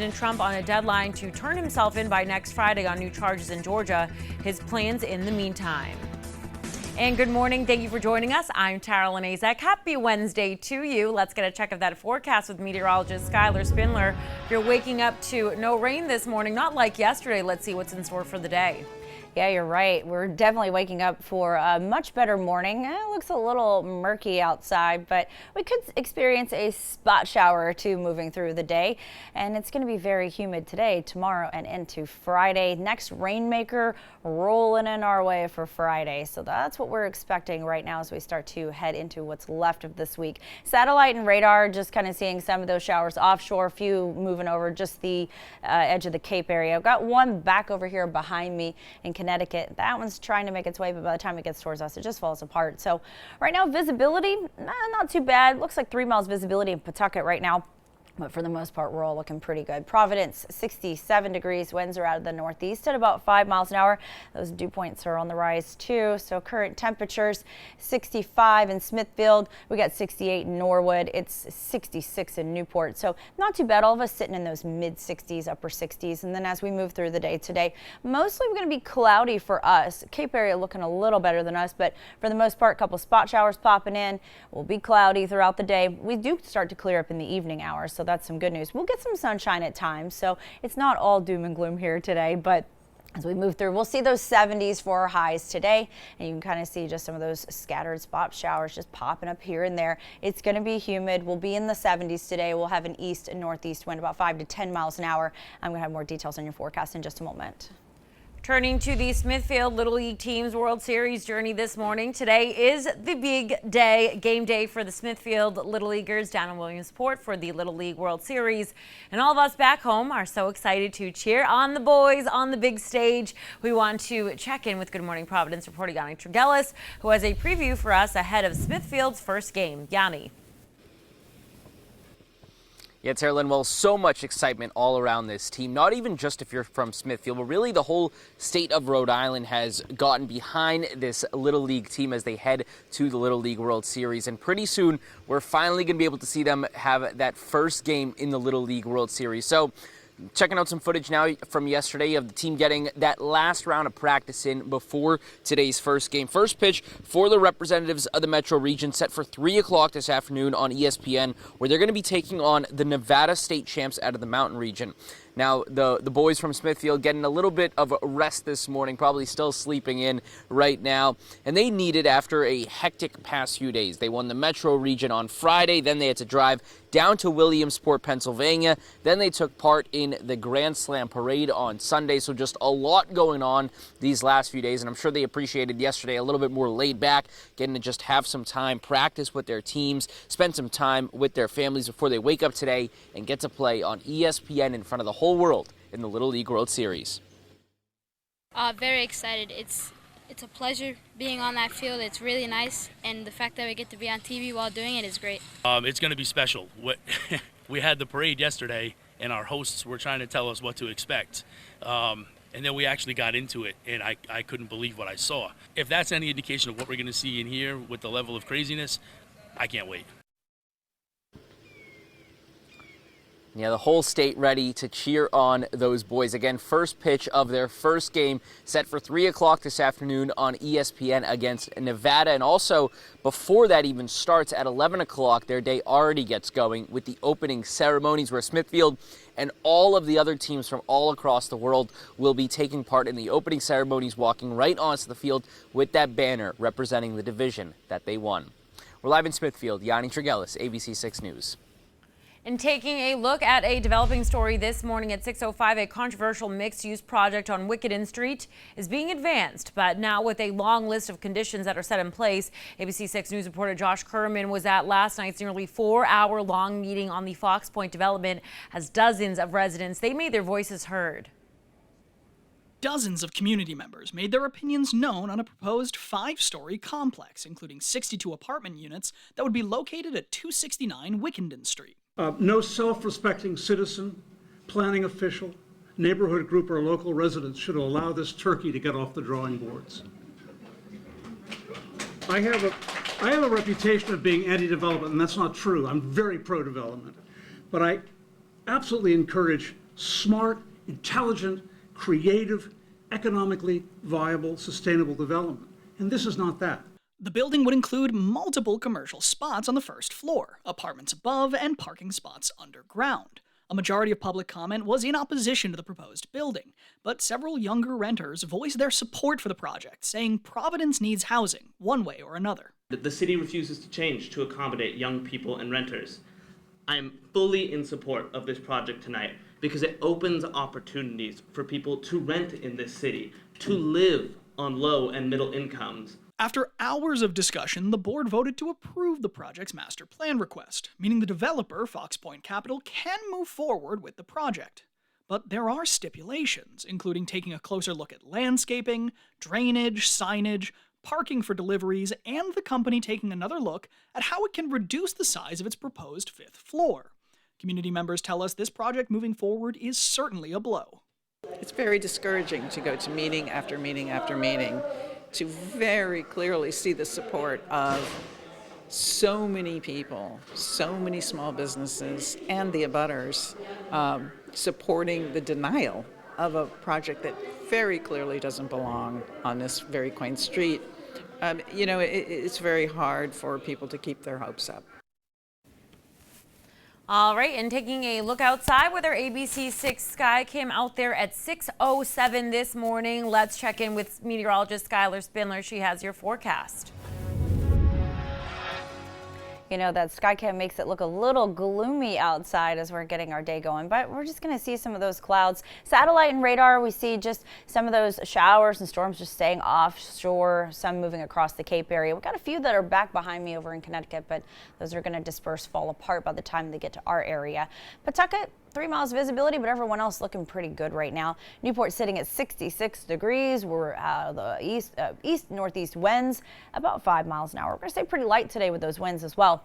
President Trump on a deadline to turn himself in by next Friday on new charges in Georgia. His plans in the meantime. And good morning. Thank you for joining us. I'm Tara Lanazek. Happy Wednesday to you. Let's get a check of that forecast with meteorologist Skylar Spindler. If you're waking up to no rain this morning, not like yesterday, let's see what's in store for the day. Yeah, you're right. We're definitely waking up for a much better morning. It looks a little murky outside, but we could experience a spot shower or two moving through the day. And it's going to be very humid today, tomorrow, and into Friday. Next rainmaker rolling in our way for Friday. So that's what we're expecting right now as we start to head into what's left of this week. Satellite and radar just kind of seeing some of those showers offshore, a few moving over just the edge of the Cape area. I've got one back over here behind me in Connecticut. That one's trying to make its way, but by the time it gets towards us, it just falls apart. So right now, visibility, not too bad. Looks like 3 miles visibility in Pawtucket right now. But for the most part, we're all looking pretty good. Providence, 67 degrees. Winds are out of the northeast at about 5 miles an hour. Those dew points are on the rise, too. So current temperatures, 65 in Smithfield. We got 68 in Norwood. It's 66 in Newport. So not too bad. All of us sitting in those mid-60s, upper 60s. And then as we move through the day today, mostly we're going to be cloudy for us. Cape area looking a little better than us. But for the most part, a couple spot showers popping in. We'll be cloudy throughout the day. We do start to clear up in the evening hours. So that's some good news. We'll get some sunshine at times, so it's not all doom and gloom here today, but as we move through, we'll see those 70s for our highs today, and you can kind of see just some of those scattered spot showers just popping up here and there. It's going to be humid. We'll be in the 70s today. We'll have an east and northeast wind about 5 to 10 miles an hour. I'm going to have more details on your forecast in just a moment. Turning to the Smithfield Little League team's World Series journey this morning. Today is the big day, game day for the Smithfield Little Leaguers down in Williamsport for the Little League World Series. And all of us back home are so excited to cheer on the boys on the big stage. We want to check in with Good Morning Providence reporter Yanni Tregellis, who has a preview for us ahead of Smithfield's first game. Yanni. Yeah, Tara Lynn, well, so much excitement all around this team, not even just if you're from Smithfield, but really the whole state of Rhode Island has gotten behind this Little League team as they head to the Little League World Series. And pretty soon, we're finally going to be able to see them have that first game in the Little League World Series. So checking out some footage now from yesterday of the team getting that last round of practice in before today's first game. First pitch for the representatives of the Metro region set for 3 o'clock this afternoon on ESPN, where they're going to be taking on the Nevada State champs out of the Mountain region. Now, the boys from Smithfield getting a little bit of a rest this morning, probably still sleeping in right now. And they needed after a hectic past few days. They won the Metro region on Friday. Then they had to drive down to Williamsport, Pennsylvania. Then they took part in the Grand Slam parade on Sunday. So just a lot going on these last few days. And I'm sure they appreciated yesterday a little bit more laid back, getting to just have some time, practice with their teams, spend some time with their families before they wake up today and get to play on ESPN in front of the whole world in the Little League World Series. Very excited. It's a pleasure being on that field. It's really nice, and the fact that we get to be on TV while doing it is great. It's going to be special. We had the parade yesterday, and our hosts were trying to tell us what to expect. And then we actually got into it, and I couldn't believe what I saw. If that's any indication of what we're going to see in here with the level of craziness, I can't wait. Yeah, the whole state ready to cheer on those boys. Again, first pitch of their first game set for 3 o'clock this afternoon on ESPN against Nevada. And also, before that even starts at 11 o'clock, their day already gets going with the opening ceremonies where Smithfield and all of the other teams from all across the world will be taking part in the opening ceremonies, walking right onto the field with that banner representing the division that they won. We're live in Smithfield. Yanni Tregellis, ABC 6 News. And taking a look at a developing story this morning at 6:05, a controversial mixed-use project on Wickenden Street is being advanced, but now with a long list of conditions that are set in place. ABC 6 News reporter Josh Kerman was at last night's nearly 4-hour-long meeting on the Fox Point development as dozens of residents, they made their voices heard. Dozens of community members made their opinions known on a proposed 5-story complex, including 62 apartment units that would be located at 269 Wickenden Street. No self-respecting citizen, planning official, neighborhood group, or local residents should allow this turkey to get off the drawing boards. I have a reputation of being anti-development, and that's not true. I'm very pro-development. But I absolutely encourage smart, intelligent, creative, economically viable, sustainable development. And this is not that. The building would include multiple commercial spots on the first floor, apartments above, and parking spots underground. A majority of public comment was in opposition to the proposed building, but several younger renters voiced their support for the project, saying Providence needs housing, one way or another. The city refuses to change to accommodate young people and renters. I am fully in support of this project tonight because it opens opportunities for people to rent in this city, to live on low and middle incomes. After hours of discussion, the board voted to approve the project's master plan request, meaning the developer, Fox Point Capital, can move forward with the project. But there are stipulations, including taking a closer look at landscaping, drainage, signage, parking for deliveries, and the company taking another look at how it can reduce the size of its proposed fifth floor. Community members tell us this project moving forward is certainly a blow. It's very discouraging to go to meeting after meeting after meeting to very clearly see the support of so many people, so many small businesses, and the abutters supporting the denial of a project that very clearly doesn't belong on this very quaint street. It's very hard for people to keep their hopes up. All right, and taking a look outside with our ABC 6 sky cam out there at 6:07 this morning. Let's check in with meteorologist Skylar Spindler. She has your forecast. You know, that Skycam makes it look a little gloomy outside as we're getting our day going, but we're just going to see some of those clouds. Satellite and radar, we see just some of those showers and storms just staying offshore, some moving across the Cape area. We've got a few that are back behind me over in Connecticut, but those are going to disperse, fall apart by the time they get to our area. Pawtucket, 3 miles visibility, but everyone else looking pretty good right now. Newport sitting at 66 degrees. We're out of the east-northeast winds, about 5 miles an hour. We're going to stay pretty light today with those winds as well.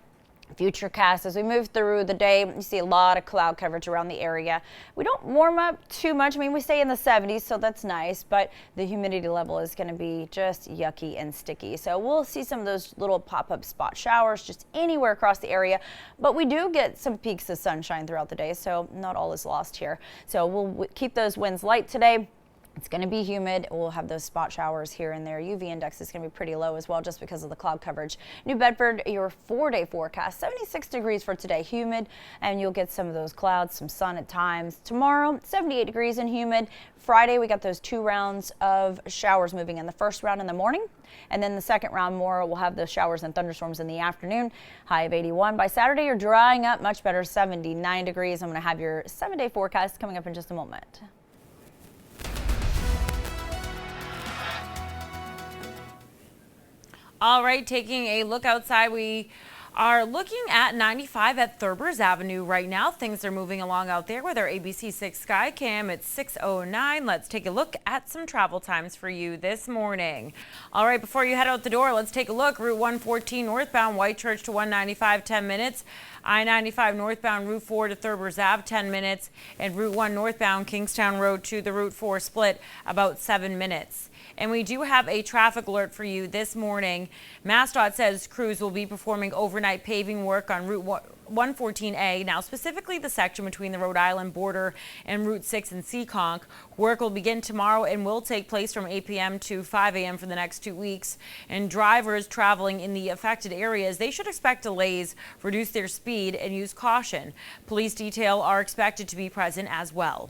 Futurecast, as we move through the day, you see a lot of cloud coverage around the area. We don't warm up too much. I mean, we stay in the 70s, so that's nice, but the humidity level is going to be just yucky and sticky. So we'll see some of those little pop-up spot showers just anywhere across the area, but we do get some peaks of sunshine throughout the day, so not all is lost here. So we'll keep those winds light today. It's going to be humid. We'll have those spot showers here and there. UV index is going to be pretty low as well just because of the cloud coverage. New Bedford, your 4-day forecast, 76 degrees for today, humid, and you'll get some of those clouds, some sun at times. Tomorrow, 78 degrees and humid. Friday, we got those 2 rounds of showers moving in. The first round in the morning, and then the second round more. We'll have the showers and thunderstorms in the afternoon. High of 81. By Saturday, you're drying up much better, 79 degrees. I'm going to have your 7-day forecast coming up in just a moment. All right, taking a look outside, we are looking at 95 at Thurbers Avenue right now. Things are moving along out there with our ABC 6 sky cam at 6:09. Let's take a look at some travel times for you this morning. All right, before you head out the door, let's take a look. Route 114 northbound Whitechurch to 195, 10 minutes. I-95 northbound Route 4 to Thurbers Ave, 10 minutes. And Route 1 northbound Kingstown Road to the Route 4 split, about 7 minutes. And we do have a traffic alert for you this morning. MassDOT says crews will be performing overnight paving work on Route 114A, now specifically the section between the Rhode Island border and Route 6 in Seekonk. Work will begin tomorrow and will take place from 8 p.m. to 5 a.m. for the next 2 weeks. And drivers traveling in the affected areas, they should expect delays, reduce their speed, and use caution. Police detail are expected to be present as well.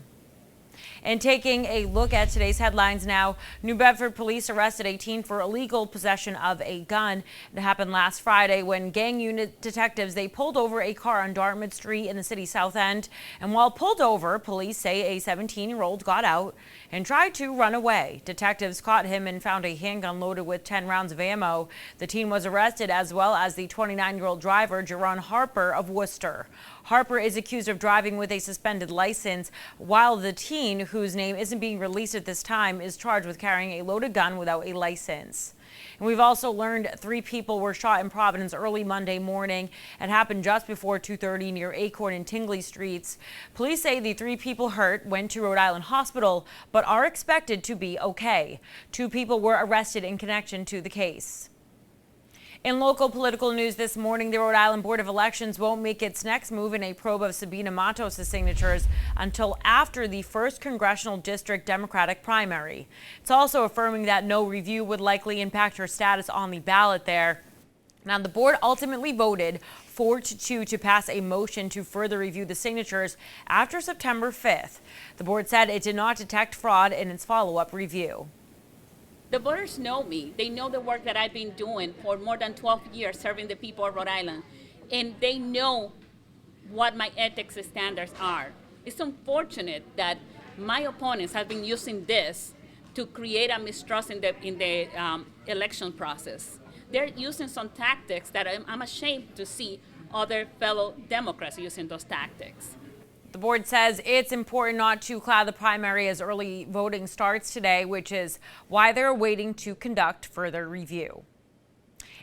And taking a look at today's headlines now, New Bedford police arrested a teen for illegal possession of a gun. It happened last Friday when gang unit detectives, they pulled over a car on Dartmouth Street in the city's south end. And while pulled over, police say a 17-year-old got out and tried to run away. Detectives caught him and found a handgun loaded with 10 rounds of ammo. The teen was arrested, as well as the 29-year-old driver, Jerron Harper of Worcester. Harper is accused of driving with a suspended license, while the teen, whose name isn't being released at this time, is charged with carrying a loaded gun without a license. And we've also learned 3 people were shot in Providence early Monday morning. It happened just before 2:30 near Acorn and Tingley Streets. Police say the 3 people hurt went to Rhode Island Hospital, but are expected to be okay. 2 people were arrested in connection to the case. In local political news this morning, the Rhode Island Board of Elections won't make its next move in a probe of Sabina Matos' signatures until after the 1st Congressional District Democratic primary. It's also affirming that no review would likely impact her status on the ballot there. Now, the board ultimately voted 4-2 to pass a motion to further review the signatures after September 5th. The board said it did not detect fraud in its follow-up review. The voters know me. They know the work that I've been doing for more than 12 years serving the people of Rhode Island. And they know what my ethics standards are. It's unfortunate that my opponents have been using this to create a mistrust in the election process. They're using some tactics that I'm ashamed to see other fellow Democrats using those tactics. The board says it's important not to cloud the primary as early voting starts today, which is why they're waiting to conduct further review.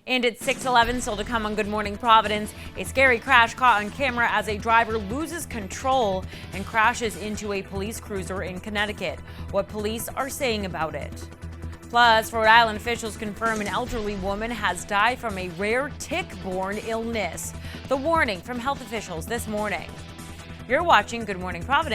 And it's 6:11, still to come on Good Morning Providence. A scary crash caught on camera as a driver loses control and crashes into a police cruiser in Connecticut. What police are saying about it. Plus, Rhode Island officials confirm an elderly woman has died from a rare tick-borne illness. The warning from health officials this morning. You're watching Good Morning Providence.